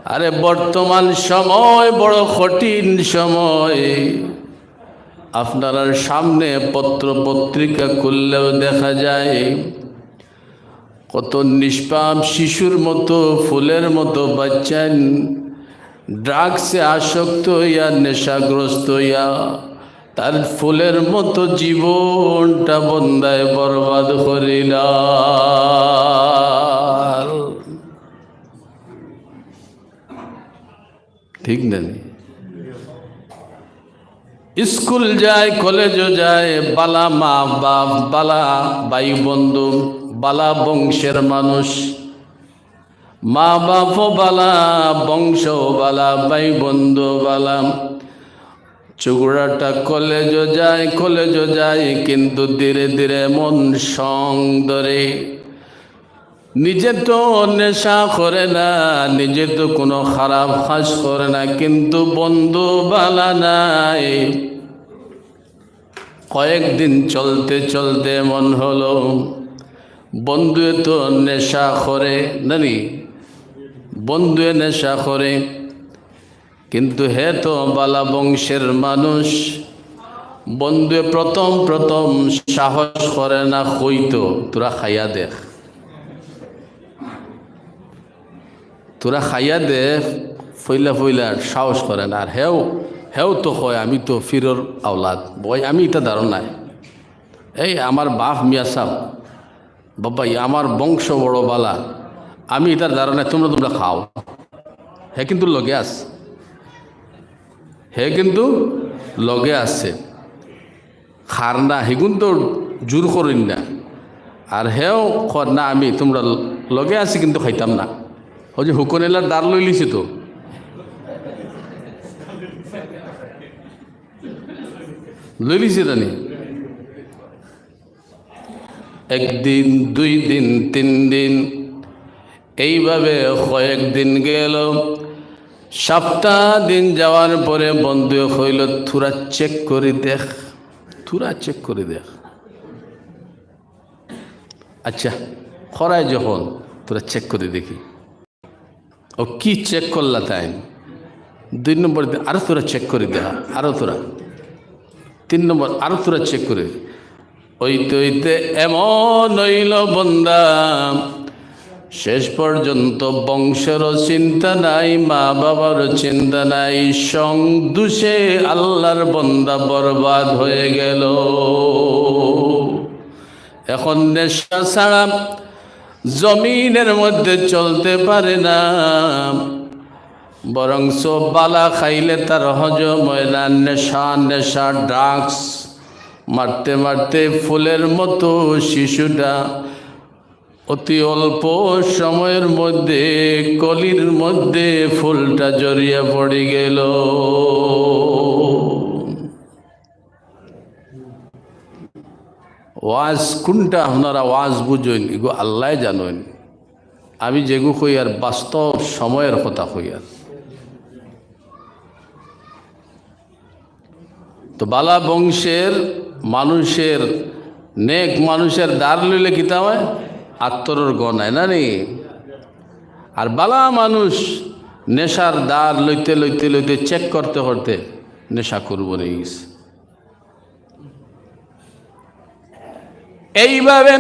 আরে বর্তমান সময় বড় কঠিন সময়। আপনার সামনে পত্র পত্রিকা খুললেও দেখা যায় কত নিষ্পাপ শিশুর মতো, ফুলের মতো বাচ্চা ড্রাগসে আসক্ত হইয়া, নেশাগ্রস্ত হইয়া তার ফুলের মতো জীবনটা বন্দায় বরবাদ করিলা। ঠিক না? স্কুল যায়, কলেজও যায়, বালা মা বাপ, বালা ভাই বন্ধু, বালা বংশের মানুষ, মা বাপও বালা, বংশও বালা, ভাই বন্ধু বালা। চুগড়াটা কলেজও যায়, কিন্তু ধীরে ধীরে মন সং ধরে। নিজে তো নেশা করে না, নিজে তো কোনো খারাপ কাজ করে না, কিন্তু বন্ধু বালা নাই। কয়েকদিন চলতে চলতে মন হলো বন্ধু তো নেশা করে, নানি বন্ধু নেশা করে, কিন্তু হে তো বালা বংশের মানুষ। বন্ধু প্রথম প্রথম সাহস করে না, কইতো তোরা খাইয়া দেখ, তোরা খাইয়া দেখ, ফইলা ফইলা সাহস করে না। আর হেও তো হয় আমি তো ফিরর আওলাদ, বই আমি এটা ধারণ নাই। এই আমার বাপ মিয়া সাহ বাবা, আমার বংশ বড় বালা, আমি এটার ধারণা, তোমরা খাও। হে কিন্তু লগে আছে, হে কিন্তু লগে আছে, খার না, হেগুন তো জোর করিন না। আর হেও খর না, আমি তোমরা লগে আছি কিন্তু খাইতাম না। ওই যে হুকনেলার দাঁড় লই লিছি তো, লই লিছি রানি। একদিন, 2 দিন, 3 দিন, এইভাবে কয়েকদিন গেল। সপ্তাহ দিন যাওয়ার পরে বন্ধু হইল, তোরা চেক করে দেখ, তোরা চেক করে দেখ। আচ্ছা খরায় যখন তোরা চেক করে দেখি। ও কি চেক করলা তাই? 2 নম্বর দিন আরো তোরা চেক করে দেখা, আরো তোরা 3 নম্বর আরো তোরা চেক করে। ওইতে এমন হইল বন্দা, শেষ পর্যন্ত বংশেরও চিন্তা নাই, মা বাবারও চিন্তা নাই, সং দুষে আল্লাহর বন্দা বরবাদ হয়ে গেল। এখন নেশা ছাড়া জমিনের মধ্যে চলতে পারে না, বরং বালা খাইলে তার হজম হয় না। নেশা ড্রাগস মারতে মারতে ফুলের মতো শিশুটা অতি অল্প সময়ের মধ্যে কলির মধ্যে ফুলটা জড়িয়ে পড়ে গেল। ওয়াজ কোনটা আপনারা ওয়াজ বুঝেন, এগো আল্লাহ জানেন। আমি যেগু কই আর বাস্তব সময়ের কথা কই। আর তো বালা বংশের মানুষের, নেক মানুষের দ্বার লইলে কিতা হয়, আত্মর গনায় না নি। আর বালা মানুষ নেশার দ্বার লইতে লইতে লইতে চেক করতে করতে নেশা করব নিস। এইভাবে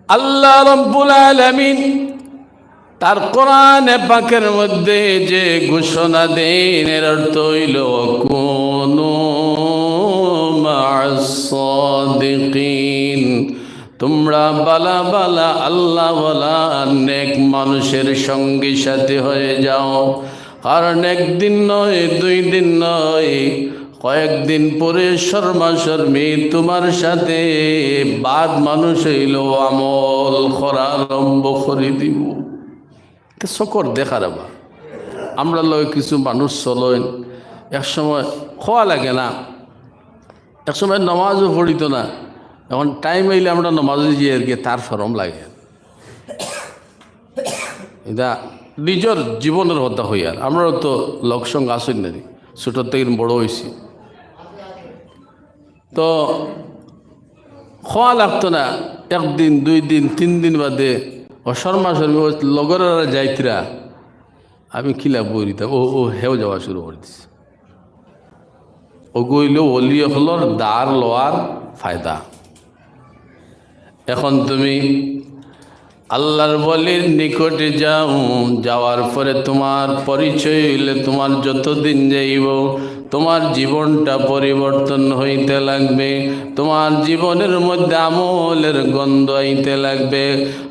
আল্লাহ রাব্বুল আলামিন তার কোরআনে পাকের মধ্যে যে ঘোষণা দেন, এর অর্থ হইল কুনু মা'আস সাদিকিন, তোমরা বালা বালা আল্লাহ ওয়ালা নেক মানুষের সঙ্গী সাথী হয়ে যাও। কারণ একদিন নয়, 2 দিন নয়, কয়েকদিন পরে শর্মাশর্মি তোমার সাথে বাদ মানুষ হইল আমল করা আরম্ভ করে দিব। শকর দেখার আবার আমরা লয় কিছু মানুষ চলেন, একসময় খোয়া লাগে না, একসময় নমাজও পড়িত না, এখন টাইম আইলে আমরা নমাজে যাই আর কি, তার শরম লাগে। এটা নিজের জীবনের কথা হই। আর আমরাও তো লোকসঙ্গ আসেন না, ছোটোর থেকে বড় হয়েছি, তো খোয়া লাগতো না। 1 দিন 2 দিন 3 দিন বাদে অশর্মা শর্মী লগরেরা যাইতরা, আমি খিলা বই দিতাম, ও হেও যাওয়া শুরু করে দিছে। ও গইল অলি হলর দাঁড় লওয়ার ফায়দা। এখন তুমি আল্লাহর ওলির নিকটে যাও, যাওয়ার পরে তোমার পরিচয় হইলে তোমার যতদিন যাইব তোমার জীবনটা পরিবর্তন হইতে লাগবে, তোমার জীবনের মধ্যে আমলের গন্ধ আইতে লাগবে।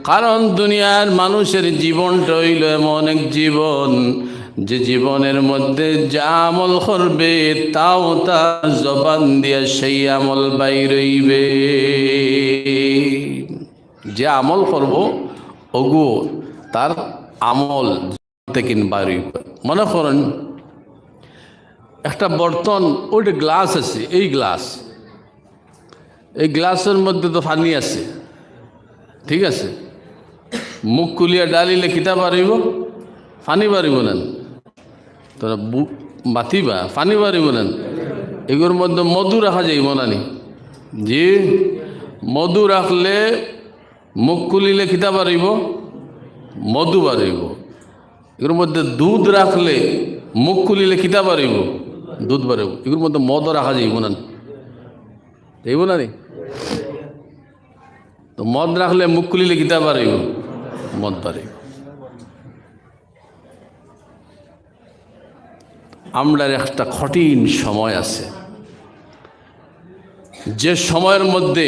কারণ দুনিয়ার মানুষের জীবনটা হইল এমন এক জীবন যে জীবনের মধ্যে যা আমল করবে তাও তার জবান দিয়া সেই আমল বাইর হইবে। যে আমল করব ওগো তার আমল থেকে বাইর হইবে। মনে করেন একটা বর্তন, ওইটা গ্লাস আছে, এই গ্লাসের মধ্যে তো পানি আছে, ঠিক আছে, মুখ কুলিয়া ডালিলে কিতা পারিব? পানি পারিব না। তোরা বাতিবা পানি পারিব না। এগুলোর মধ্যে মধু রাখা যাইব না নি? জি, মধু রাখলে মুখ কুলিলে কিতা পারিব? মধু পারিব। এগুলোর মধ্যে দুধ রাখলে মুখ খুলিলে কিতা পারিব? দুধ পারিব। এগুলোর মধ্যে মদ রাখা যাইব না, যাইব না নি? তো মদ রাখলে মুখ খুলিলে কিতা পারিব? মদ পারিব। আমরা একটা কঠিন সময় আছে, যে সময়ের মধ্যে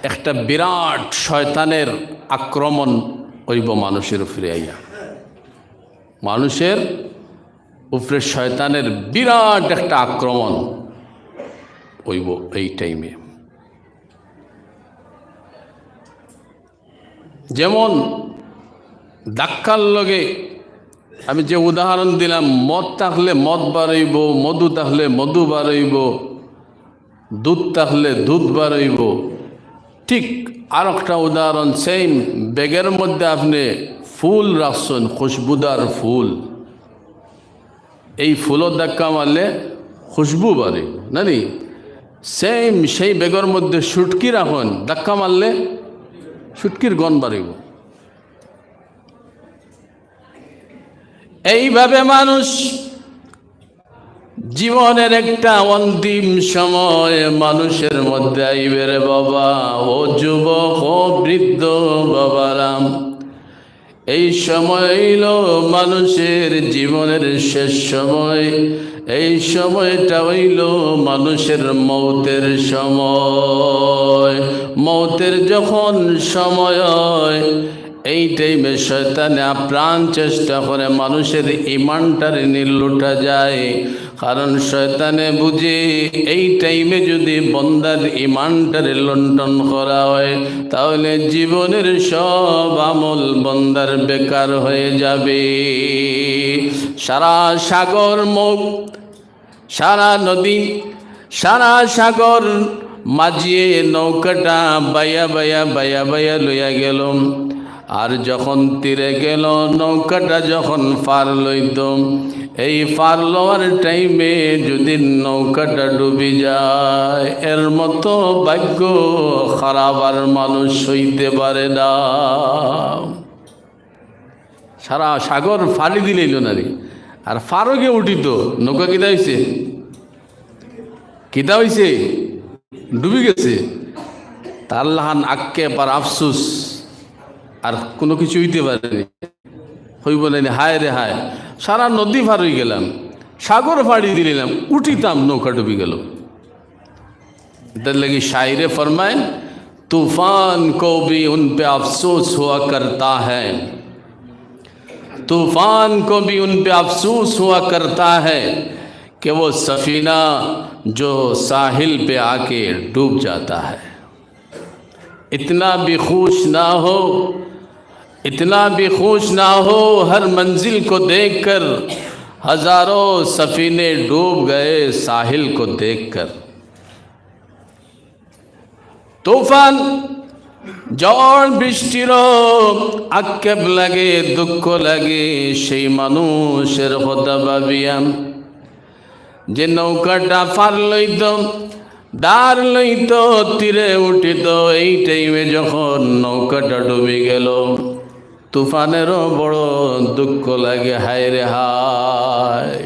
একটা বিরাট শয়তানের আক্রমণ হইব মানুষের উপরে আইয়া। মানুষের উপরে শয়তানের বিরাট একটা আক্রমণ হইব এই টাইমে। যেমন ধাক্কার লগে আমি যে উদাহরণ দিলাম, মদ থাকলে মদ বাড়াইব, মধু থাকলে মধু বাড়াইব, দুধ থাকলে দুধ বাড়াইব। ঠিক আর একটা উদাহরণ, সেম ব্যাগের মধ্যে আপনি ফুল রাখছেন, খুশবুদার ফুল, এই ফুলও ধাক্কা মারলে খুশবু বাড়ে না নি? সেম সেই ব্যাগের মধ্যে সুটকি রাখুন, ধাক্কা মারলে সুটকির গন বাড়িব। এইভাবে মানুষ জীবনের একটা অন্তিম সময় মানুষের মধ্যে আইবে রে বাবা। ও যুবক, ও বৃদ্ধ বাবারাম, এই সময় হইল মানুষের জীবনের শেষ সময়। এই সময়টা হইল মানুষের মৌতের সময়। মৌতের যখন সময় হয়, এই টাইমে শয়তানে আপ্রাণ চেষ্টা করে মানুষের ইমানটারে নির্লুটা যায়। কারণ শয়তানে বুঝে এই টাইমে যদি বন্দার ইমানটারে লণ্ঠন করা হয় তাহলে জীবনের সব আমল বন্দার বেকার হয়ে যাবে। সারা সাগর মুখ, সারা নদী, সারা সাগর মাঝিয়ে নৌকাটা বাইয়া বাইয়া বাইয়া বাইয়া লইয়া গেল। আর যখন তীরে গেল, নৌকাটা যখন পার লইত, এই পার লওয়ার টাইমে যদি নৌকাটা ডুবি যায়, এর মতো ভাগ্য খারাপ আর মানুষ হইতে পারে না। সারা সাগর ফালি দিলেইল না রে, আর ফারকে উঠিত নৌকা কিতা হয়েছে? কিতা হয়েছে? ডুবি গেছে। তার লাহান আক্কে পার আফসুস, আর কোনো কিছু হইতে পারেনি, হইব না। হায় রে হায়, সারা নদী পার হয়ে গেলাম, সাগর ফাড়ি দিলাম, উঠিতাম, নৌকা ডুবি গেল। इधर लगी शायरे फरमाए, तूफान को भी उन पे अफसोस हुआ करता है, तूफान को भी उन पे अफसोस हुआ करता है कि वो सफीना जो साहिल पे आके डूब जाता है। इतना भी खुश ना हो, इतना भी खुश ना हो, हर मंजिल को देखकर हजारों सफीने डूब गए साहिल को देखकर। तूफान ঝড় বৃষ্টিরও আক্ষেপ লাগে, দুঃখ লাগে সেই মানুষের কথা ভাবিয়া, যে নৌকাটা পার লইত, দাঁড় লইত, তীরে উঠিত। এই টাইমে যখন নৌকাটা ডুবে গেল, তুফানেরও বড় দুঃখ লাগে, হায় রে হায়।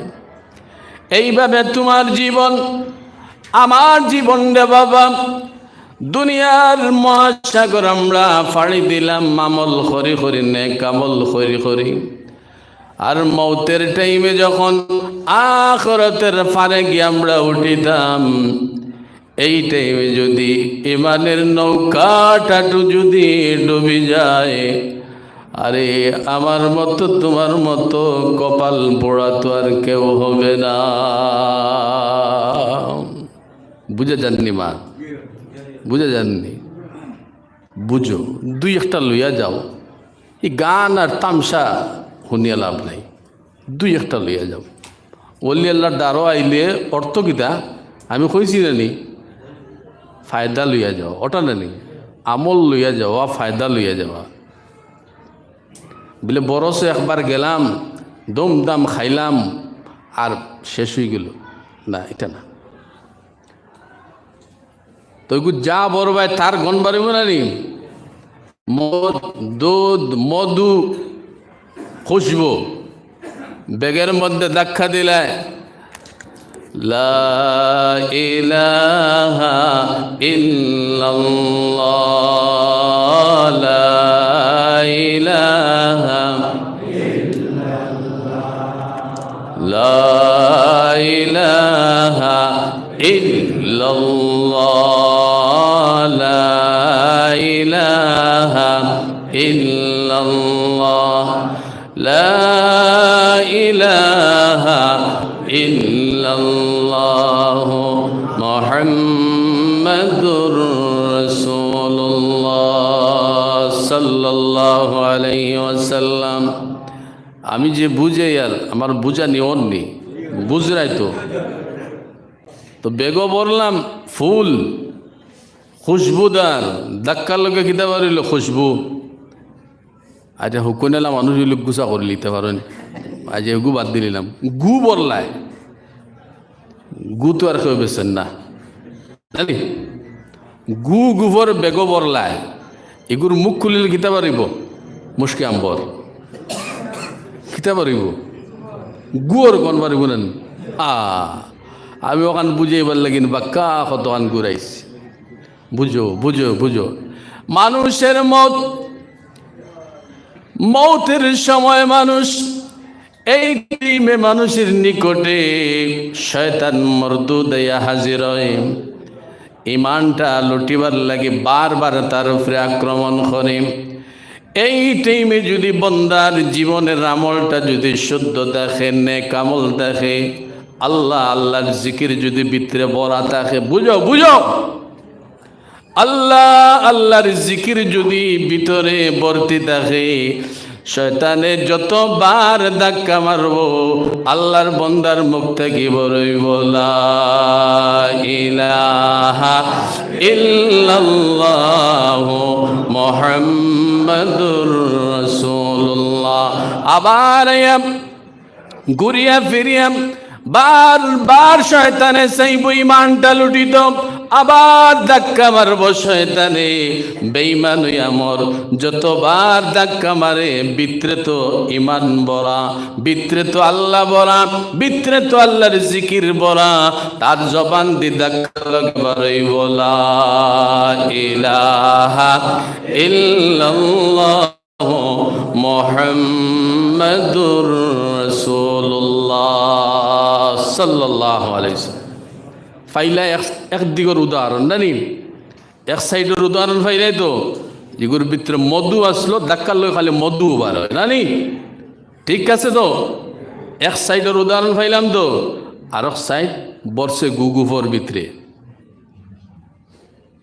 এইভাবে তোমার জীবন আমার জীবন রে বাবা, দুনিয়ার মহাসাগর আমরা ফাড়ি দিলাম, আমল করি করি নেক আমল করি করি। আর মৌতের টাইমে যখন আখিরাতের পারে গিয়ে আমরা উঠিতাম, এই টাইমে যদি ইমানের নৌকাটাটু যদি ডুবে যায়, আরে আমার মতো তোমার মতো কপাল পোড়া তো আর কেউ হবে না। বুঝে যাননি মা? বুঝে যাননি? বুঝো, দুই একটা লইয়া যাও। এই গান আর তামসা শুনিয়া লাভ নাই, দুই একটা লইয়া যাও। ওলি আল্লাহর দ্বারো আইলে অর্থ কিতা আমি কইছি নানি, ফায়দা লইয়া যাও, ওটা নানি আমল লইয়া যাওয়া, ফায়দা লইয়া যাওয়া। বলে বরসে একবার গেলাম, দম দাম খাইলাম আর শেষ হয়ে গেল, না এটা না। তো যা বড় ভাই তার গন বাড়িব না নি, মদ দুধ মধু খুশবু বেগের মধ্যে দেখা দিলায়, লা ইলাহা ইল্লাল্লাহ, লা ইলাহা লা ইলাহা ইল্লাল্লাহ, লা ইলাহা ইল্লাল্লাহ, লা ইলাহা ইল্লাল্লাহ, মুহাম্মাদুর রাসূলুল্লাহ সাল্লাল্লাহু আলাইহি ওয়াসাল্লাম। আমি যে বুঝে আর আমার বুঝা নিয়ন নি, বুঝরাই তো বেগো বললাম ফুল খুশবুদার, ধাক্কার লোকে খিতে পারিল খুশবু। আচ্ছা হুকুনেলা মানুষ লোক গুছা করে লিতে পারেন, আজ গু বাদ দিলাম। গু বললায়, গু তো আর কেউ বেছেন না জানি, গু গুভর বেগো বরলায়, এগুর মুখ খুলিলে খিতে পারিব, মুশকি আম্বর খিতে পারিব, গুয়ার কোন পারিব না। আমি ওখান বুঝে এবার লাগিন বাক্কা কতখান ঘুরাইছি। বুঝো বুঝো বুঝো, মানুষের মৌতের সময় মানুষ এই টাইমে মানুষের নিকটে শয়তান মরদুদাইয়া হাজির হয়, ইমানটা লুটিবার লাগে বারবার তার উপরে আক্রমণ করে। এই টাইমে যদি বন্দার জীবনের আমলটা যদি শুদ্ধ দেখে, নেক আমল দেখে, আল্লাহ আল্লাহর জিকির যদি ভিতরে ভরা থাকে, বুঝো বুঝো, আল্লাহ আল্লাহর জিকির যদি ভিতরে ভর্তি থাকে, শয়তানে যতবার ধাক্কা মারবো আল্লাহর বন্দার মুখ থেকে বলইব লা ইলাহা ইল্লাল্লাহ মুহাম্মাদুর রাসূলুল্লাহ। আবার ঘুরিয়া ফিরিয়া বারবার শয়তানে চাইব ইমানটা লুটিত, আবার ধাক্কা মারব শয়তানে, বেঈমান হইয়া মর। যতবার ধাক্কা মারে ভিতরে তো ইমান বরা, ভিতরে তো আল্লাহ বরা, ভিতরে তো আল্লাহর জিকির বরা, তার জবান দি ধাক্কা লাগবারই বলা ইলাহা ইল্লাল্লাহ মুহাম্মাদুর রাসূলুল্লাহ সাল্লাল্লাহু আলাইহি ওয়াসাল্লাম। ফাইলা এক দিগর উদাহরণ নানি, এক সাইডের উদাহরণ ফাইলাই তো, যেগুলোর ভিতরে মধু আসলো ধাক্কা লই খালি মধু বার হয় নানি, ঠিক আছে তো। এক সাইডের উদাহরণ ফাইলাম তো, আর এক সাইড বর্ষে গুগুফর ভিতরে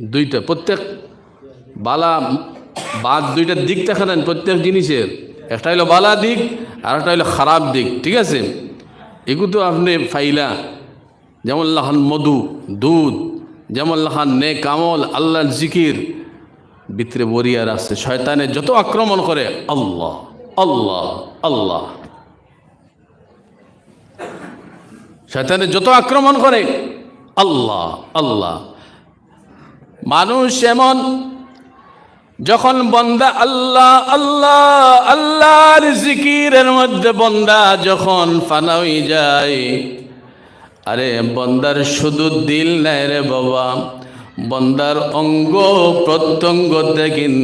দুইটা, প্রত্যেক বালা বাদ দুইটা দিক দেখা দেন প্রত্যেক জিনিসের, একটা হইলো বালা দিক আর একটা হইলো খারাপ দিক, ঠিক আছে। এগুলো তো আপনি ফাইলা, যেমন লাখান মধু দুধ, যেমন লাখান নেক আমল আল্লাহর জিকির ভিতরে বরিয়া রাখছে। শয়তানে যত আক্রমণ করে আল্লাহ আল্লাহ আল্লাহ, শয়তানে যত আক্রমণ করে আল্লাহ আল্লাহ। মানুষ এমন যখন বন্দা আল্লাহ আল্লাহ আল্লাহর জিকিরের মধ্যে বন্দা যখন ফানা হয়ে যায়, আরে বন্দার শুধু দিল নাই রে বাবা, বন্দার অঙ্গ প্রত্যঙ্গ দেখিন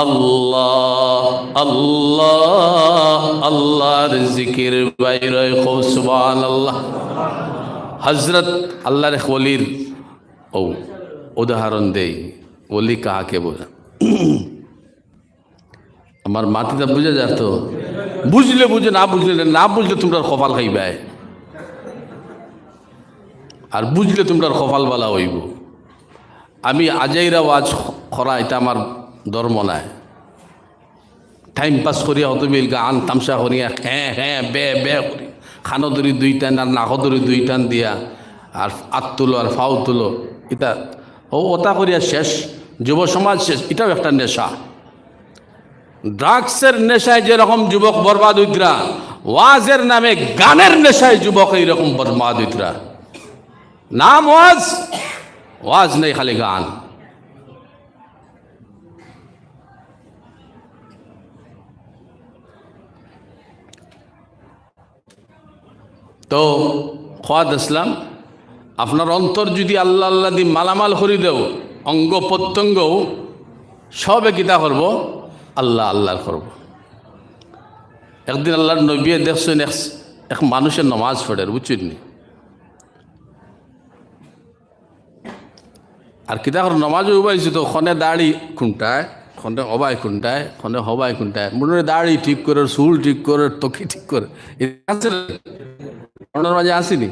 আল্লাহ আল্লাহ আল্লাহর জিকির বাইরে খুব সুবহানাল্লাহ। হযরত আল্লাহর এক ওলির উদাহরণ দেই। ওলি কাকে বোঝা? আমার মাটিটা বুঝে যা তো, বুঝলে বুঝে, না বুঝলে না বুঝলে তোমরা কপাল খাইবে, আর বুঝলে তোমরা কপাল বালা হইব। আমি আজাইরা ওয়াজ করা এটা আমার ধর্ম নাই। টাইম পাস করিয়া হতো বিল গান তামসা করিয়া হ্যাঁ হ্যাঁ বে বে করি খানো ধরি দুই টান আর নাকো ধরি দুই টান দিয়া আর আত তুলো আর ফাও তুলো, এটা ওটা করিয়া শেষ, যুব সমাজ শেষ। এটাও একটা নেশা। ড্রাগসের নেশায় যেরকম যুবক বরবাদ হইতরা, ওয়াজের নামে গানের নেশায় যুবক এইরকম বরবাদ হইতরা। নাম ওয়াজ, ওয়াজ নেই, খালি গান। তো খোয়াদ ইসলাম, আপনার অন্তর যদি আল্লাহ আল্লাহ দি মালামাল করি দেও, অঙ্গ প্রত্যঙ্গ সবে কিতা করব, আল্লাহ আল্লাহ করব। একদিন আল্লাহর নবী দেখছেন এক মানুষের নমাজ পড়ে, বুঝছেন নি? আর কিতা করে নমাজ উবাইছে তো খনে দাড়ি খুঁটায়, খনে হবাই খুঁটায়, খনে হবাই খুঁটায়, মনে দাড়ি ঠিক করে, চুল ঠিক করে, তকি ঠিক করে, ওনার মাঝে আসেনি?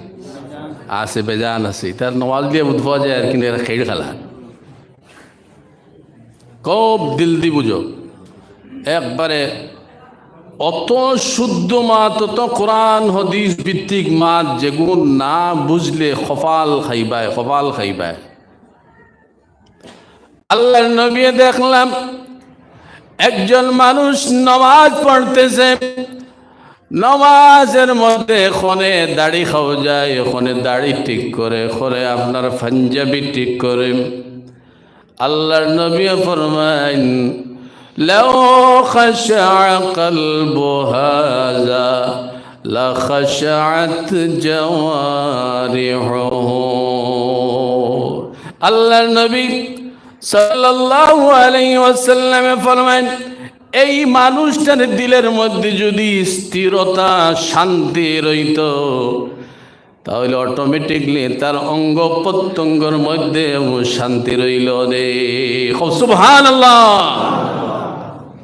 আসে, বেজান আছে। তার নমাজ দিয়ে বুধ পাওয়া যায় আর কি খেড় খেলা। খুব দিল দি বুঝো, একবারে অত শুদ্ধ মাত, অত কোরআন হদিস ভিত্তিক মাত, যেগুন না বুঝলে কপাল খাইবায়, কপাল খাইবায়। আল্লাহর নবী দেখলাম একজন মানুষ নমাজ পড়তেছে, নমাজের মধ্যে এখানে দাড়ি খাওয়া যায়, এখানে দাড়ি ঠিক করে, এখানে আপনার পাঞ্জাবি ঠিক করে। আল্লাহর নবী ফরমাইন, লাউ খাশআ কলবু হাযা লা খাশআত জাওয়ারিহুহু। আল্লাহর নবী সাল্লাল্লাহু আলাইহি ওয়াসাল্লাম ফরমাইন, এই মানুষটার দিলের মধ্যে যদি স্থিরতা শান্তি রইত, তাহলে অটোমেটিকলি তার অঙ্গ প্রত্যঙ্গের মধ্যে শান্তি রইল রে। সুবহানাল্লাহ।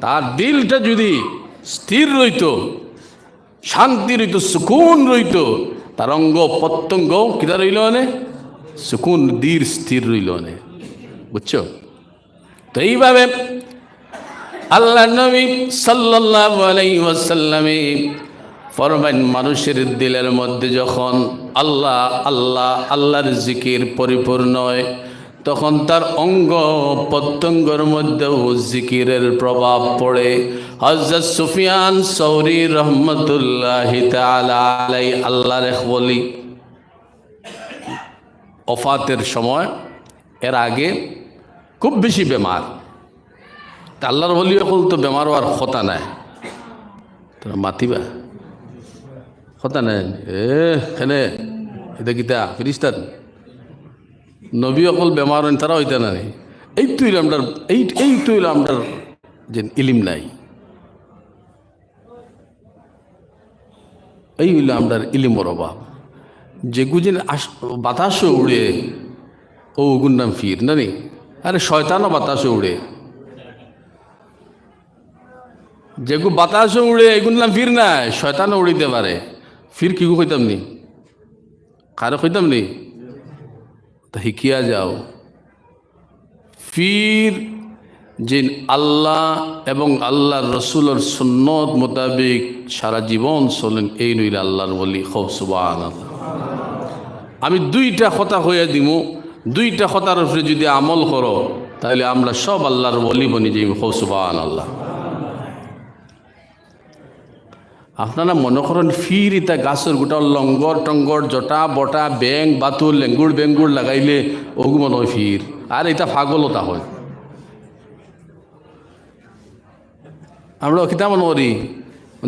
তার দিলটা যদি স্থির রইত, শান্তি রইত, সুকুন রইত, তার অঙ্গ প্রত্যঙ্গ কিতা রইল নে, সুকুন দীর স্থির রইল নে। বুঝছো? তো এইভাবে আল্লাহ নবী সাল্লাল্লাহু আলাইহি ওয়াসাল্লাম ফরমান, মানুষের দিলের মধ্যে যখন আল্লাহ আল্লাহ আল্লাহর জিকির পরিপূর্ণ হয়, তখন তার অঙ্গ প্রত্যঙ্গের মধ্যেও জিকিরের প্রভাব পড়ে। হযরত সুফিয়ান সৌরি রহমতুল্লাহি তাআলা আলাইহি, আল্লাহর এক ওলি, ওফাতের সময়, এর আগে খুব বেশি বেমার। আল্লাহর ওলি হল তো বেমার হওয়ার কথা নাই, তোরা মাতিবা কথা নাই। এখানে এটা কিতা ফিরিস্তান নবী অকল বেমার হন, তারা হইতে না। এই তুই আমরা এই তুই আমরা যে ইলিম নাই, এই হইল আমরা ইলিমর অভাব। যে গুজিন বাতাসও উড়ে, ও ওগুর নাম ফির না নি? আরে শয়তানও বাতাসও উড়ে, যেগু বাতাসও উড়ে, এগুন নাম ফির না, শয়তানও উড়িতে পারে। ফির কি কইতাম নি, কারো কইতাম নি? তা শিখিয়া যাও। ফির যে আল্লাহ এবং আল্লাহর রসুলের সুন্নত মোতাবেক সারা জীবন চলেন, এই নইল আল্লাহর ওলি। খুব সুবহানাল্লাহ। আমি দুইটা কথা হইয়া দিমু, দুইটা কথার উপরে যদি আমল করো, তাহলে আমরা সব আল্লাহর ওলি বনি যাই। খুব সুবহানাল্লাহ। আপনারা মনে করেন ফির ইতা গাছের গোটা লঙ্গর টঙ্গর জটা বটা ব্যাং বাতুল লেঙ্গুড় বেঙ্গুড় লাগাইলে ওগু মনে হয় ফির, আর এটা পাগলতা হয়। আমরা কিতামন করি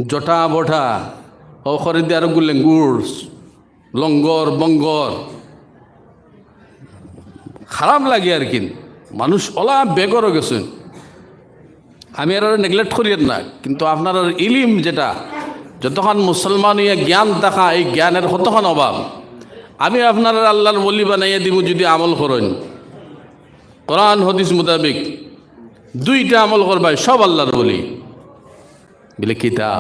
জটা বঠা ও খরিদে আরো গুললেন গুড় লঙ্গর বঙ্গর খারাপ লাগে আর কি মানুষ ওলা বেগরও গেছেন আমি আর নেগলেক্ট করি না কিন্তু আপনার ইলিম যেটা যতক্ষণ মুসলমান ইয়ে জ্ঞান দেখা এই জ্ঞানের কতক্ষণ অভাব আমি আপনার আল্লাহর বলি বানাইয়া দিব যদি আমল করেন কোরআন হাদিস মোতাবেক দুইটা আমল করবাই সব আল্লাহর বলি বলে কিতা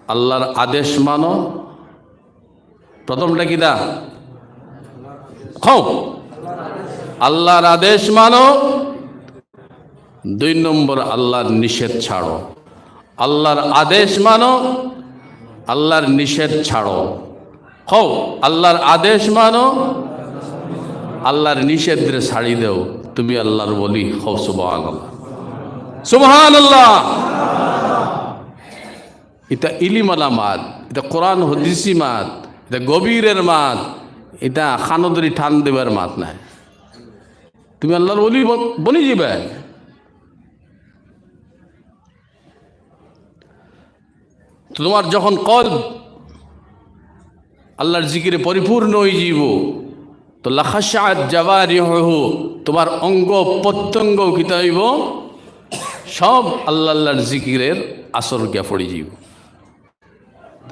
আল্লাহর আদেশ মানো প্রথমটা কিতা খাও আল্লাহর আদেশ মানো 2 নম্বর আল্লাহর নিষেধ ছাড়ো আল্লাহর আদেশ মানো আল্লাহর নিষেধ ছাড়ো খাও আল্লাহর আদেশ মানো আল্লাহর নিষেধে ছাড়ি দেও তুমি আল্লাহর বলি খাও সুবহানাল্লাহ সুবহানাল্লাহ এটা ইলিমালা মাত এটা কোরআন হাদিসি মাত এটা গভীরের মাত এটা খানদরি ঠান দেবার মাত নাই তুমি আল্লাহর বলি বনি যাবে তোমার যখন কলব আল্লাহর জিকিরে পরিপূর্ণ হয়ে যাব তো লাখাশাত জাওয়ারিহু তোমার অঙ্গ প্রত্যঙ্গ কিতা হইব সব আল্লাহর জিকিরের আসর গিয়া পড়ে যাব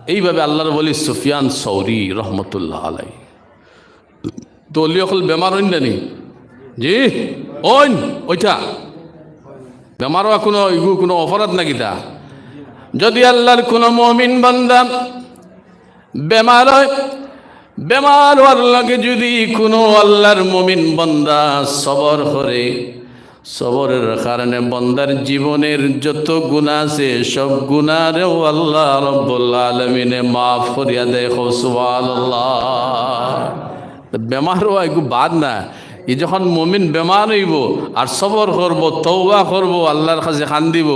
এইভাবে আল্লাহর বলি সুফিয়ান সৌরি রহমতুল্লাহ আলাই তো অলিয়কল বেমার হইন জানি জি ওইন ওইটা বেমারও কোনো অপরাধ নাকি তা যদি আল্লাহর কোনো মুমিন বান্দা বেমার হয় বেমার হওয়ার লাগে যদি কোনো আল্লাহর মুমিন বান্দা সবর করে সবরের কারণে বান্দার জীবনের যত গুনাহ আছে সব গুনাহও আল্লাহ রাব্বুল আলামিনে মাফ করিয়া দেয় সুবহানাল্লাহ বেমার হওয়া একটু বাদ না এই যখন মুমিন বেমার হইব আর সবর করব তওবা করব আল্লাহর কাছে কান্দিব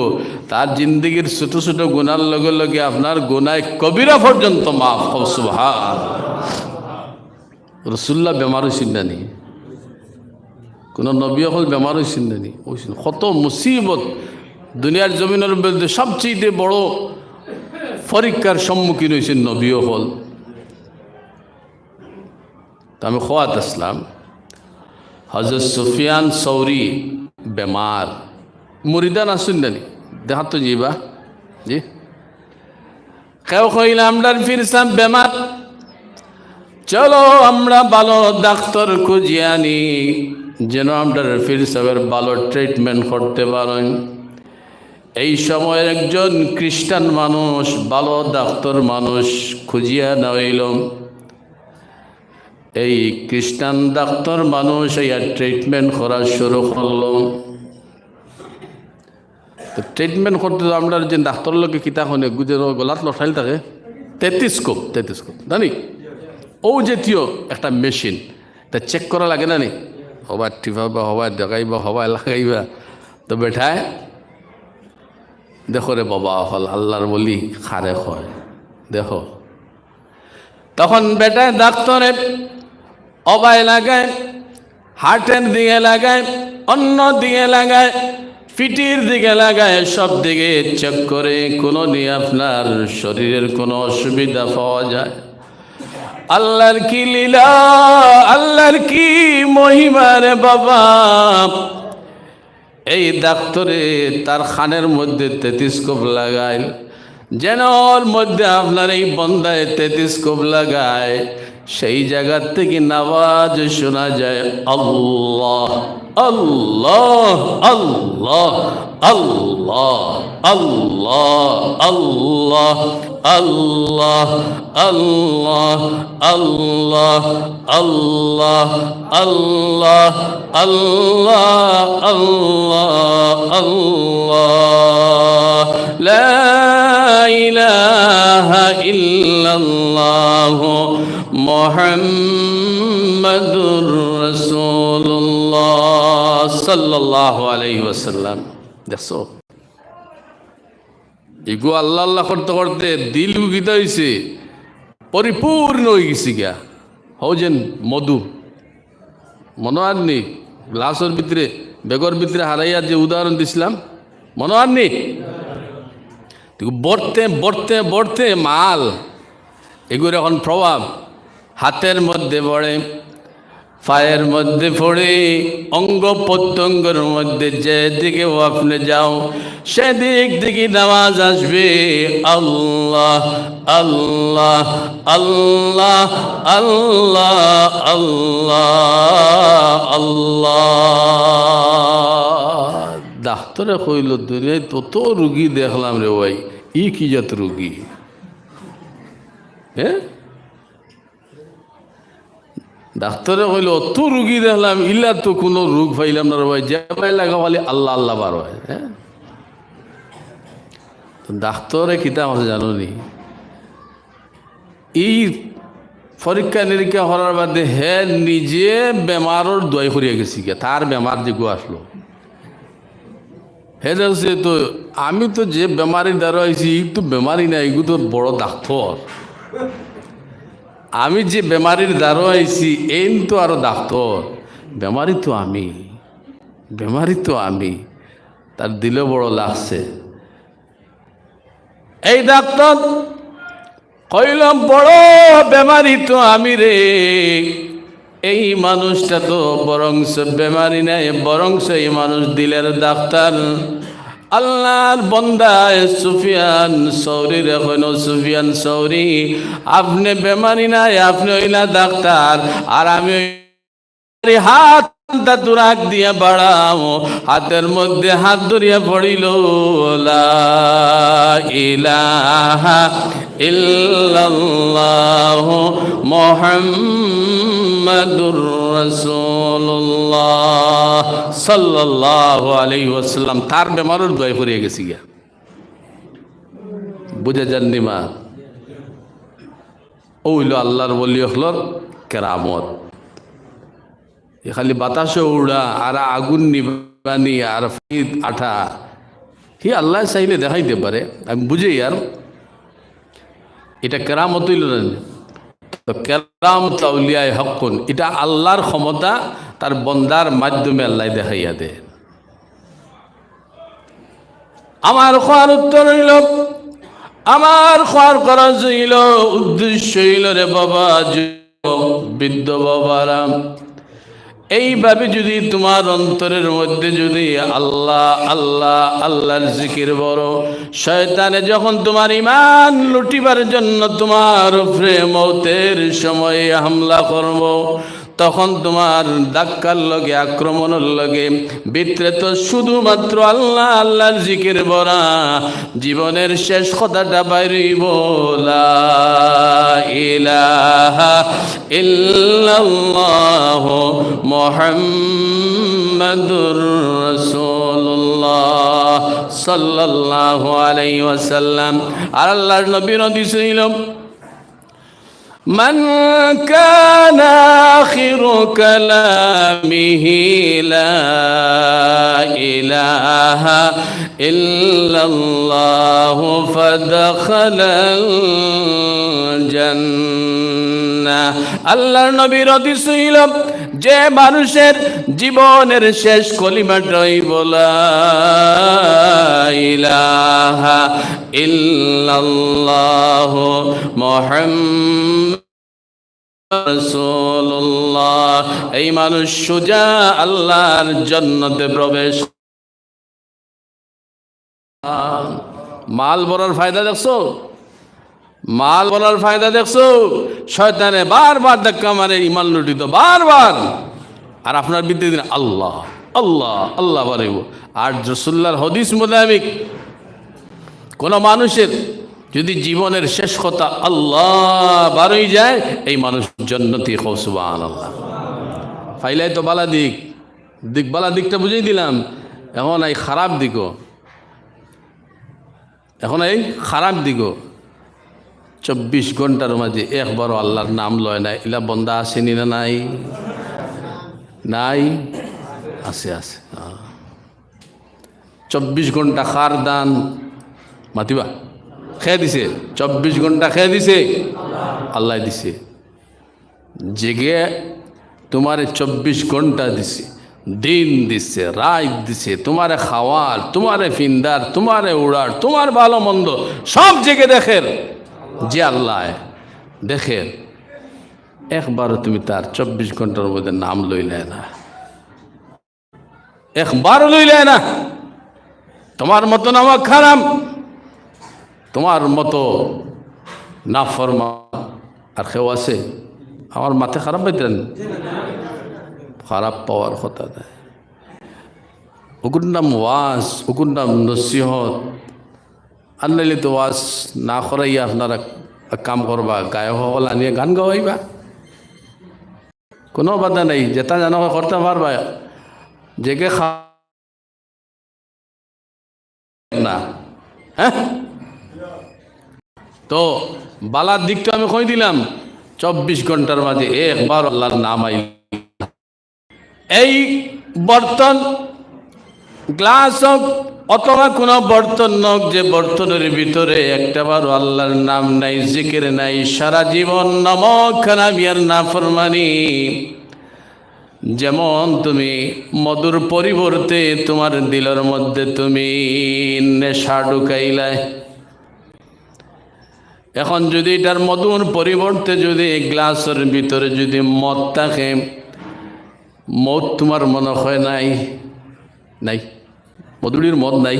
তার জিন্দগির ছোট ছোট গুনার লগে লগে আপনার গুনাহ কবিরা পর্যন্ত মাফ সুবহানাল্লাহ রাসূলুল্লাহ বেমার হইছেন না নি কোন নবী হল বেমার হইছেন না নি হইছেন কত মুসিবত দুনিয়ার জমিনের মধ্যে সবচেয়ে বড় পরীক্ষার সম্মুখীন হইছেন নবী হল আমি খোয়াত আসলাম হযরত সুফিয়ান সৌরি বেমার মুরিদান আসুন জানি দেখা তো যাইবা জি কেউ কইলে আমরা ফিরসাম বেমার চলো আমরা ভালো ডাক্তার খুঁজে আনি যেন আমরা ফিরসাবের ভালো ট্রিটমেন্ট করতে পারেন এই সময় একজন খ্রিস্টান মানুষ ভালো ডাক্তার মানুষ খুঁজিয়া না হইল এই খ্রিস্টান ডাক্তার মানুষ এই ট্রিটমেন্ট করা শুরু করলো তো ট্রিটমেন্ট করতে আমরা যে ডাক্তার লোকে কিতা শুনে গুজের গলাত লঠাইল থাকে টেলিস্কোপ জানি ও জাতীয় একটা মেশিন তা চেক করা লাগে না নি হবার টিপাবা হবার দেখাইবা হবার লাগাইবা তো বেঠায় দেখো রে বাবা হল আল্লাহর বলি খারে হয় দেখো তখন বেটায় ডাক্তারে অবাই লাগায় হার্টের দিকে লাগায় অন্য দিকে লাগায় পিঠির দিকে লাগায় সব দিকে চেক করে কোনো নিয়ে আপনার শরীরের কোনো অসুবিধা পাওয়া যায় আল্লাহর কি লীলা আল্লাহর কি মহিমা রে বাবা এই ডাক্তারে তার খানের মধ্যে টেলিস্কোপ লাগায় যেন ওর মধ্যে আপনার এই বন্দায় টেলিস্কোপ লাগায় সেই জায়গা থেকে আওয়াজ শোনা যায় আল্লাহ আল্লাহ আল্লাহ আল্লাহ আল্লাহ আল্লাহ আল্লাহ আল্লাহ আল্লাহ আল্লাহ আল্লাহ আল্লাহ আল্লাহ লা ইলাহা ইল্লাল্লাহ মুহাম্মাদুর রাসূলুল্লাহ সাল্লাল্লাহু আলাইহি ওয়াসাল্লাম দেখছো এগো আল্লাহ আল্লাহ করতে করতে দিল গীতা হয়েছে পরিপূর্ণ হয়ে গেছে গিয়া হৌজেন মধু মনে আর নেই গ্লাসের ভিতরে বেগর ভিতরে হারাইয়া যে উদাহরণ দিছিলাম মনে হননি? বড়তে বড়তে বড়তে মাল এগুলো এখন প্রভাব হাতের মধ্যে পড়ে, পায়ের মধ্যে পড়ে, অঙ্গ প্রত্যঙ্গের মধ্যে যেদিকে আপনি যাও সেদিক দিকে নামাজ আসবে। আল্লাহ আল্লাহ আল্লাহ আল্লাহ আল্লাহ আল্লাহ। ডাক্তারে কইল দুনিয়ায় তত রুগী দেখলাম রে ভাই, কি জাত রুগী? হ্যাঁ, ডাক্তারে কইল অত রুগী দেখলাম, ইলা তো কোনো রোগ পাইলাম না রে ভাই, যে পাইলা খালি আল্লাহ আল্লাহ বার হয়। হ্যাঁ, ডাক্তারে কিতাব আছে জানো নি? এই পরীক্ষা নিরীক্ষা করার বাদে হে নিজে বেমারের দোয়াই করিয়া গেছি, তার বেমার যে গো আসলো হে যাচ্ছে। তো আমি তো যে বেমারি দ্বারা হয়েছি তো বেমারি না, এগুলো তো বড় ডাক্তার। আমি যে বেমারির দ্বারা হয়েছি এই তো আরো ডাক্তার, বেমারি তো আমি, বেমারি তো আমি। তার দিলে বড় লাগছে। এই ডাক্তার কইলাম বড় বেমারি তো আমি রে। এই মানুষটা তো বরংস বেমারি নাই, বরংস এই মানুষ দিলের ডাক্তার। আল্লাহর বান্দা সুফিয়ান সৌরি রেখন, সুফিয়ান সৌরি আপনি বেমারি নাই, আপনি হইলা ডাক্তার, আর আমি হাত তুরাক দিয়া বাড়াও, হাতের মধ্যে হাত ধরিয়া পড়িল লা ইলাহা ইল্লাল্লাহ মুহাম্মাদুর রাসূলুল্লাহ সাল্লাল্লাহু আলাইহি ওয়াসাল্লাম। তার বেমারের দোয়াই পড়িয়া গেছি গিয়া, বুঝে যাননি মা? ওইল আল্লাহর ওলি হলর কেরামত। খালি বাতাসে উড়া আর আগুন নিবানি আর ফিত আঠা, হি আল্লাহ চাইলে দেখাইতে পারে, আমি বুঝি। আর এটা কেরামত হইল না? তো কেরামত আউলিয়ায়ে হকুন, এটা আল্লাহর ক্ষমতা তার বন্দার মাধ্যমে আল্লাহ দেখাইয়া দে। আমার খোয়ার উত্তর হইল, আমার খোয়ার করা হইল উদ্দেশ্য হইল রে বাবা, বৃদ্ধ বাবারা, এইভাবে যদি তোমার অন্তরের মধ্যে যদি আল্লাহ আল্লাহ আল্লাহর জিকির বড়, শয়তানে যখন তোমার ঈমান লুটিবার জন্য তোমার উপরে মওতের সময়ে হামলা করব, তখন তোমার ধাক্কার লগে আক্রমণের লগে ভিতরে তো শুধুমাত্র আল্লাহ আল্লাহর জিকির বড়া, জীবনের শেষ কথাটা বাইরইব লা ইলাহা ইল্লাল্লাহ মুহাম্মাদুর রাসূলুল্লাহ সাল্লাল্লাহু আলাইহি ওয়াসাল্লাম। আর আল্লাহর নবীর হাদিস ছিল, من كان آخر كلامه لا إله إلا الله فدخل الجنة। আল্লাহর নবীর হাদিস ছিল, যে মানুষের জীবনের শেষ কলিমাটাই বলা ইলাহা ইল্লাল্লাহ মুহাম্মাদুর রাসূলুল্লাহ, এই মানুষ সোজা আল্লাহর জান্নাতে প্রবেশ। মাল বড়ার ফায়দা দেখছো? মাল বলার ফায়দা দেখছো? শয়তানে বারবার ধাক্কা মারে, ইমান লুটিত বারবার। আর আপনার বিদ্যে দিন আল্লাহ আল্লাহ আল্লাহ বাড়িব। আর রাসূলুল্লাহর হাদিস মোতাবেক কোন মানুষের যদি জীবনের শেষ কথা আল্লাহ বারই যায়, এই মানুষ জান্নাতি। সুবহানাল্লাহ। ফাইলাই তো বালা দিক, বালা দিকটা বুঝিয়ে দিলাম। এখন এই খারাপ দিকও, এখন এই খারাপ দিকও 24 ঘন্টার মাঝে একবারও আল্লাহর নাম লয় না, এলা বন্দা আসেনি না? নাই নাই, আছে আছে। 24 ঘন্টা খার দান মাতিবা খেয়ে দিছে, 24 ঘন্টা খেয়ে দিছে আল্লাহ দিছে। জেগে তোমার 24 ঘন্টা দিছে, দিন দিচ্ছে, রাত দিচ্ছে, তোমারে খাওয়ার, তোমারে ফিন্দার, তোমারে উড়ার, তোমার ভালো মন্দ সব জেগে দেখেন যে আল্লাহ দেখেন। একবারও তুমি তার 24 ঘন্টার মধ্যে নাম লইলে না, একবারও লইলে না। তোমার মতো নামা খারাপ, তোমার মতো নাফরমান আর কেউ আছে? আমার মাথা খারাপ পাইতেন, খারাপ পাওয়ার কথা দেয়। ওগুর নাম ওয়াজ, ওগুর নাম নসিহত। আর নাইলে তো ওয়াজ না করাইয়া আপনারা কাম করবা, গায়ক সকল আনিয়ে গান গাওয়াইবা, কোনো বাধা নেই। যেটা জানো করতে পারবা, জেগে না। হ্যাঁ, তো বালার দিকটা আমি কই দিলাম, 24 ঘন্টার মাঝে একবার আল্লাহর নাম আইল। এই বর্তন গ্লাস হোক অথবা কোনো বর্তন হোক, যে বর্তনের ভিতরে একটাবারও আল্লাহর নাম নাই, জিকির নাই, সারা জীবন নমক খানাবিয়ার নাফরমানি। যেমন তুমি মধুর পরিবর্তে তোমার দিলের মধ্যে তুমি নেশা ঢুকাইলাই, এখন যদি এটার মধুর পরিবর্তে যদি গ্লাসের ভিতরে যদি মদ থাকে, মদ তোমার মনে হয় নাই? নাই, মধুরির মদ নাই,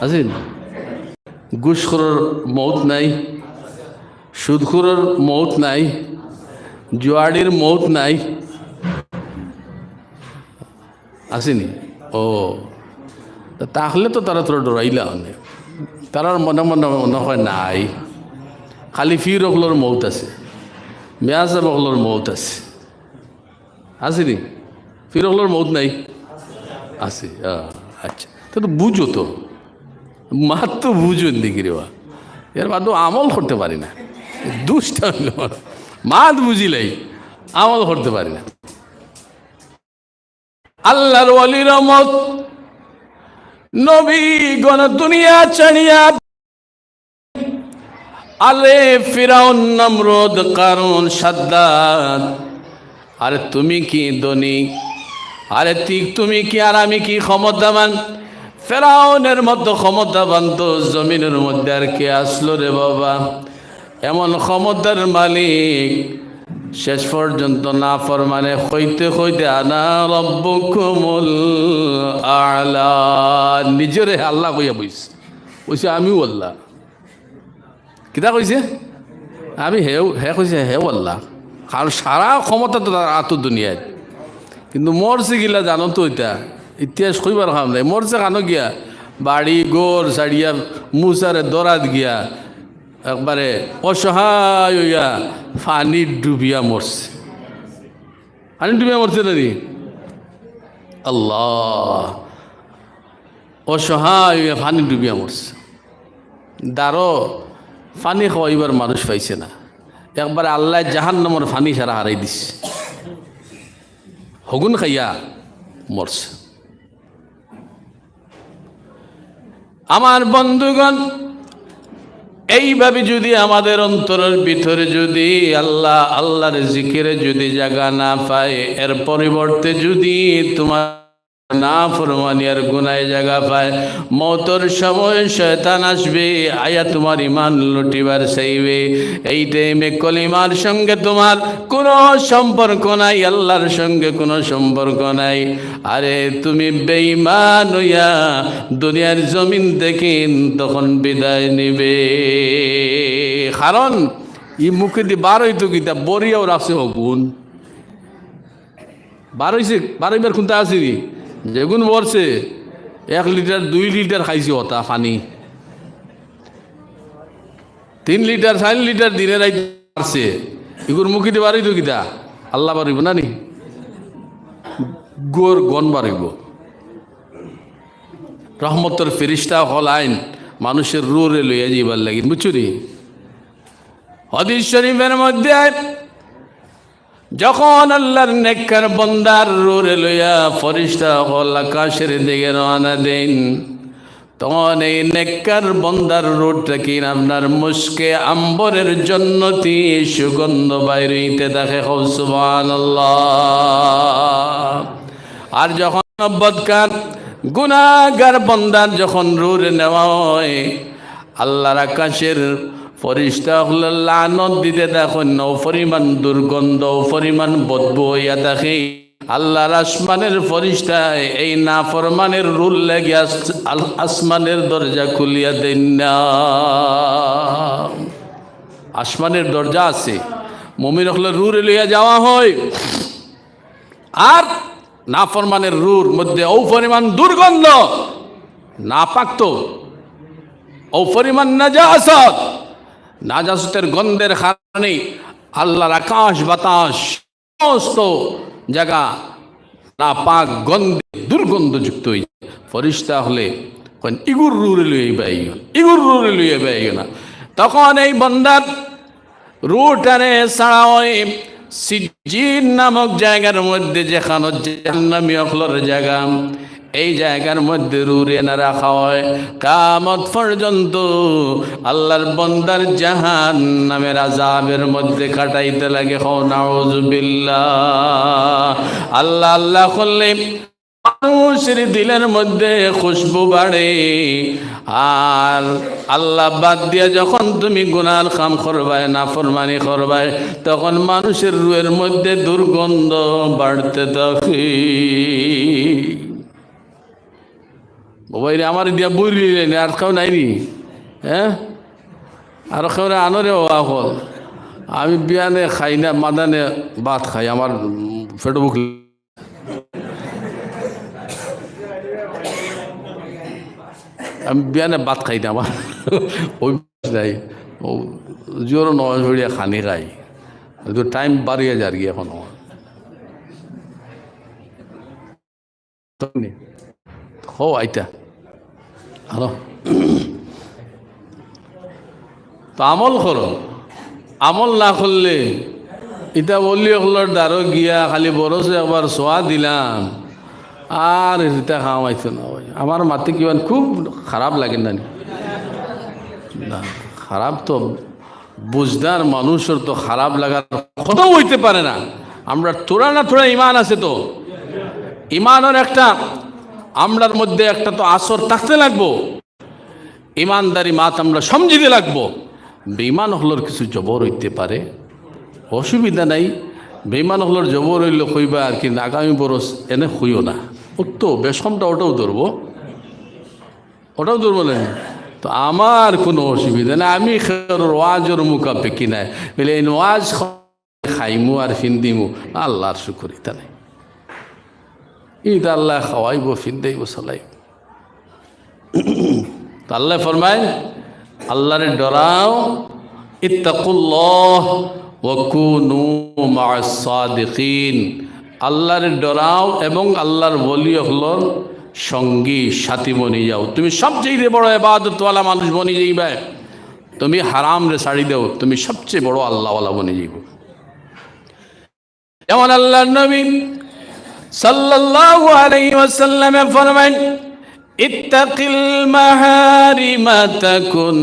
আছে? ঘুষখোরের মৌত নাই, সুদখোরের মৌত নাই, জুয়াড়ির মৌত নাই, আসেনি? ও, তাহলে তো তারা তোরা ডরাইলা অনেক, তারার মনে মনে মনে হয় নাই। খালি ফির অকলোর মৌত আছে, মেয়াজা অকলোর মৌত আছে, আসেনি? ফির অকলোর মৌত নাই, আছে? আচ্ছা, তো বুঝো তো, মাত্র বুঝুন দেখি রে, এর বাদ আমল করতে পারি না, দুষ্টা মাত বুঝিলাই আমল করতে পারি না। আল্লাহর ওয়ালির মত নবী গণ দুনিয়া ছাড়িয়া, আলে ফিরাউন, নমরুদ, কারুন, সাদ্দাত, আরে তুমি কি ধনী, আরে তুমি কি আর আমি কি ক্ষমতাবান? ফেরাউনের মতো ক্ষমতাবান তো জমিনের মধ্যে আর কে আসলো রে বাবা? এমন ক্ষমতার মালিক শেষ পর্যন্ত না ফরমানে হইতে হইতে আনা রব্বুকুমুল আ'লা, নিজেরে আল্লাহ কইয়া বইছে আমিও আল্লাহ। কিতা কইছে? আমি হে কইছে হে আল্লাহ, কারণ সারা ক্ষমতা তো তার আত দুনিয়ায়। কিন্তু মরছে গিলা জানো তো, এটা ইতিহাস কইবার কাম নাই। মরছে কানো গিয়া বাড়ি গোর ছাড়িয়া মুসারে দরাত গিয়া একবারে অসহায় হইয়া ফানি ডুবিয়া মরছে। ফানি ডুবিয়া মরছে নাকি? আল্লাহ, অসহায় হইয়া ফানি ডুবিয়া মরছে। দারো ফানি খাওয়াইবার মানুষ পাইছে না, একবারে আল্লাহ জাহান্নামের ফানি সারা হারাই দিছে, হগুন খাইয়া মরছে। আমার বন্ধুগণ, এইভাবে যদি আমাদের অন্তরের ভিতরে যদি আল্লাহর জিকিরে যদি জায়গা না পায়, এর পরিবর্তে যদি তোমার নাফরমানি আর গুনায় জায়গা পায়, মওতের সময় শয়তান আসবে, আয়া তোমার ইমান লুটিবার চাইবে। এই টাইমে কলিমার সঙ্গে তোমার কোনো সম্পর্ক নাই, আল্লাহর সঙ্গে কোনো সম্পর্ক নাই। আরে তুমি বেঈমান হইয়া দুনিয়ার জমিন দেখেন তখন বিদায় নিবে। কারণ ই মুখে দিয়ে বার হইতো কিতা বরিয়াও রাখছে হগুন বার হইছে, বারবার কোনটা আছে যেগুন মরছে 1 লিটার 2 লিটার খাইছি হতা পানি, 3 লিটার 4 লিটার দিনে রাইতে পারছে। এগুর মুখে দিয়ে বাড়িত কিতা আল্লাহ বাড়িব না নি? গোর গন বাড়িব। রহমতের ফেরিস্তা হল আইন মানুষের রুরে লইয়া যাইবার লাগি, বুঝছো নি? হাদিস শরীফের মধ্যে যখন আল্লাহর নেককার বান্দার রুরে লইয়া ফেরেশতা হল আকাশের দিকে রওনা দেন, তখন এই নেককার বান্দার রুটটা কি আপনার মুশকে আম্বরের জন্নতি সুগন্ধ বাইরে হইতে থাকে। সুবহানাল্লাহ। আর যখন বদকার গুনাহগার বান্দার যখন রূহে নেওয়া হয়, আল্লাহর আকাশের ফেরেশতা হলো লানত দিতে দেখেন, ও পরিমাণ দুর্গন্ধ, পরিমাণ বদবু হইয়া থাকে। আল্লাহর আসমানের ফেরেশতা এই নাফরমানের রূহ লেগে আসমানের দরজা খুলিয়া দেন না। আসমানের দরজা আছে, মুমিন হলে রূহে লইয়া যাওয়া হয়, আর নাফরমানের রূর মধ্যে ও পরিমাণ দুর্গন্ধ, নাপাক তো, ও পরিমাণ নাজাসতের গন্ধের কারণে আল্লাহর আকাশ বাতাস সমস্ত জায়গা নাপাক গন্ধে দুর্গন্ধযুক্ত হয়ে যায়। ফেরেশতা হলে ইগুর রুরে লইয়ে বাইগন, ইগুর রুরে লইয়ে বাইগনা। তখন এই বান্দার রুটারে ছাড়া হয় সিজ্জিন নামক জায়গার মধ্যে, যেখানে জাহান্নামী অখলর জায়গা, এই জায়গার মধ্যে রুরে না রাখা হয়। কিয়ামত পর্যন্ত আল্লাহর বান্দার জাহান্নামের আযাবের মধ্যে কাটাইতে লাগে। নাউযুবিল্লাহ। আল্লাহ আল্লাহ করলে মানুষের দিলের মধ্যে খুশবু বাড়ে, আর আল্লাহ বাদ দিয়া যখন তুমি গুনার কাম করবাই, নাফরমানি করবাই, তখন মানুষের রুহের মধ্যে দুর্গন্ধ বাড়তে থাকে। বাবাইরে আমার দিয়া বুঝলি আর কেউ নাইনি, হ্যাঁ আর কেউ আনরে হল। আমি বিয়ানে খাই না, মাদানে ভাত খাই, আমার পেটে বুক। আমি বিয়ানে ভাত খাই না, আমার ওই নাই, ও জোরও নয় ভরিয়া খানি খাই, টাইম বাড়িয়ে যার গিয়ে এখন হো আইতা হ্যালো। তো আমল করো, আমল না করলে এটা বললি ওগুলোর দ্বারো গিয়া খালি বরসে একবার সোয়া দিলাম আর এটা খাওয়াইতো না। আমার মাতে কিমান খুব খারাপ লাগে না, না খারাপ তো বুঝদার মানুষের তো খারাপ লাগার কথাও হইতে পারে না। আমরা তোরা না তোরা ইমান আছে, তো ইমানের একটা আমরার মধ্যে একটা তো আসর থাকতে লাগবো, ইমানদারি মাত আমরা সমঝিতে লাগবো। বেঈমান হলোর কিছু জবর হইতে পারে, অসুবিধা নাই। বেঈমান হলোর জবর হইলে কইবা আর কি, আগামী বরস এনে হইও না, ও তো বেশমটা ওটাও ধরবো, ওটাও ধরবো না। তো আমার কোনো অসুবিধা নেই, আমি ওয়াজের মুখাপেক্ষি নাই, বলে এই ওয়াজ খাইমু আর ফিন্দিমু, আল্লাহর শুকরিতা নাই। ঈদ আল্লাহ খাওয়াইব, ফিন্দাইব, চালাইব। আল্লাহ ফরমায় আল্লাহরে ডরাও, ইত্তাকুল্লাহ ওয়া কুনু মা'আস সাদিকিন। আল্লাহরে ডরাও এবং আল্লাহর ওলি হলোর সঙ্গী সাথী বনি যাও। তুমি সবচেয়ে বড় ইবাদতওয়ালা মানুষ বনি যাইবা, তুমি হারাম রে ছাড়ি দাও, তুমি সবচেয়ে বড় আল্লাহওয়ালা বনি যাইব। যেমন আল্লাহর নবী সাল্লাল্লাহু আলাইহি ওয়াসাল্লাম ফরমান, ইত্তাকিল মাহারিমা তাকুন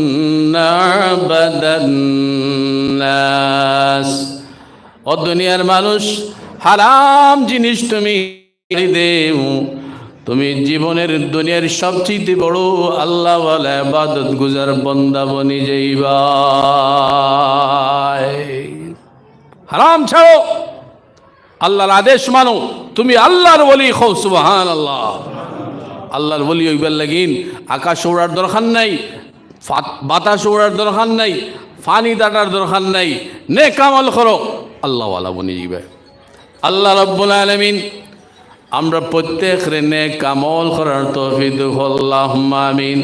আবাদান নাস। ও দুনিয়ার মানুষ, হারাম জিনিস তুমি দেও, তুমি জীবনের দুনিয়ার সবচেয়ে বড় আল্লাহওয়ালা ইবাদত গুজার বান্দা বনি যাইবা। হারাম ছাড়ো, আল্লাহর আদেশ মানো, তুমি আল্লাহর ওলি হও। সুবহানাল্লাহ। আল্লাহর ওলি হইবার লাগিন আকাশ ওড়ার দরকার নাই, বাতাস ওড়ার দরকার নাই, পানি দাটার দরকার নাই, নেক আমল করো, আল্লাহওয়ালা বনি যাইবা। আল্লাহ রাব্বুল আলামিন আমরা প্রত্যেক নেক আমল করার তৌফিক দাও। আল্লাহুম্মা আমিন।